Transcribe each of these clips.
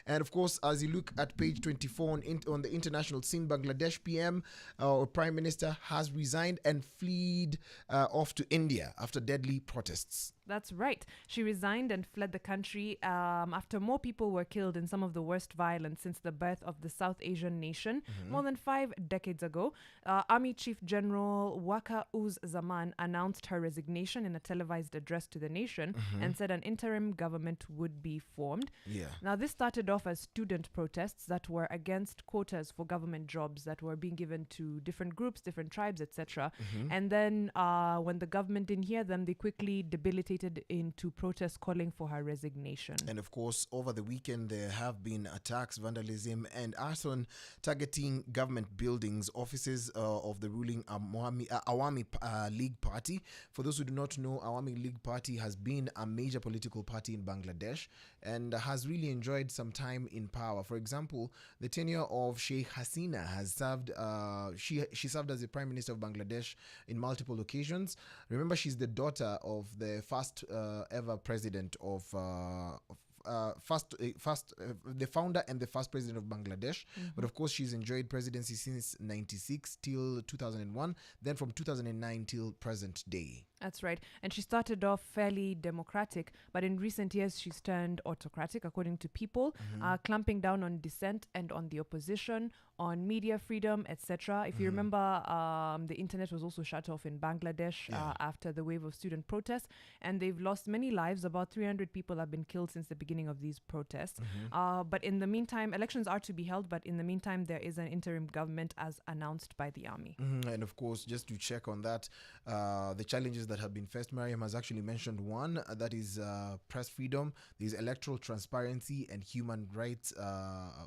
And of course, as you look at page 24 on the international scene, Bangladesh PM or Prime Minister has resigned and fled off to India after deadly protests. That's right. She resigned and fled the country after more people were killed in some of the worst violence since the birth of the South Asian nation more than 5 decades ago. Army Chief General Waka Uz Zaman announced her resignation in a televised address to the nation and said an interim government would be formed. Yeah. Now, this started off as student protests that were against quotas for government jobs that were being given to different groups, different tribes, etc. And then when the government didn't hear them, they quickly debilitated into protests calling for her resignation. And of course, over the weekend, there have been attacks, vandalism, and arson targeting government buildings, offices of the ruling Awami League Party. For those who do not know, Awami League Party has been a major political party in Bangladesh and has really enjoyed some time in power. For example, the tenure of Sheikh Hasina has served, she served as the Prime Minister of Bangladesh in multiple occasions. Remember, she's the daughter of the first ever president of the founder and the first president of Bangladesh. But of course, she's enjoyed presidency since 96 till 2001, then from 2009 till present day. That's right. And she started off fairly democratic, but in recent years she's turned autocratic, according to people, clamping down on dissent and on the opposition, on media freedom, etc. If you remember, the internet was also shut off in Bangladesh after the wave of student protests, and they've lost many lives. About 300 people have been killed since the beginning of these protests. But in the meantime, elections are to be held, but in the meantime, there is an interim government as announced by the army. And of course, just to check on that, the challenges that have been faced, Mariam has actually mentioned one, that is press freedom, there's electoral transparency and human rights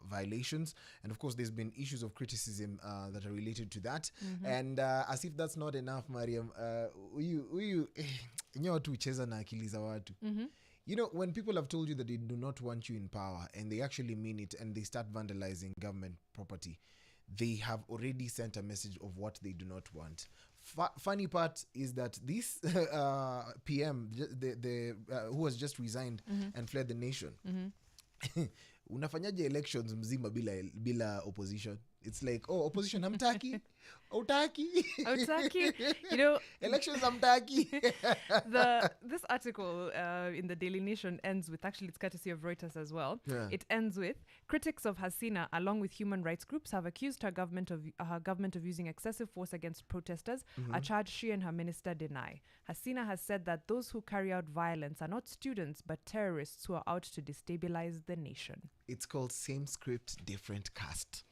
violations. And of course, there's been issues of criticism that are related to that. And as if that's not enough, Mariam, you know, when people have told you that they do not want you in power and they actually mean it and they start vandalizing government property, they have already sent a message of what they do not want. Funny part is that this PM, who has just resigned and fled the nation, unafanyaje elections mzima bila opposition? It's like, oh, opposition hamtaki, autaki. You know, elections hamtaki. This article in the Daily Nation ends with, actually it's courtesy of Reuters as well. Yeah. It ends with, critics of Hasina along with human rights groups have accused her government of using excessive force against protesters, a charge she and her minister deny. Hasina has said that those who carry out violence are not students but terrorists who are out to destabilize the nation. It's called same script, different cast.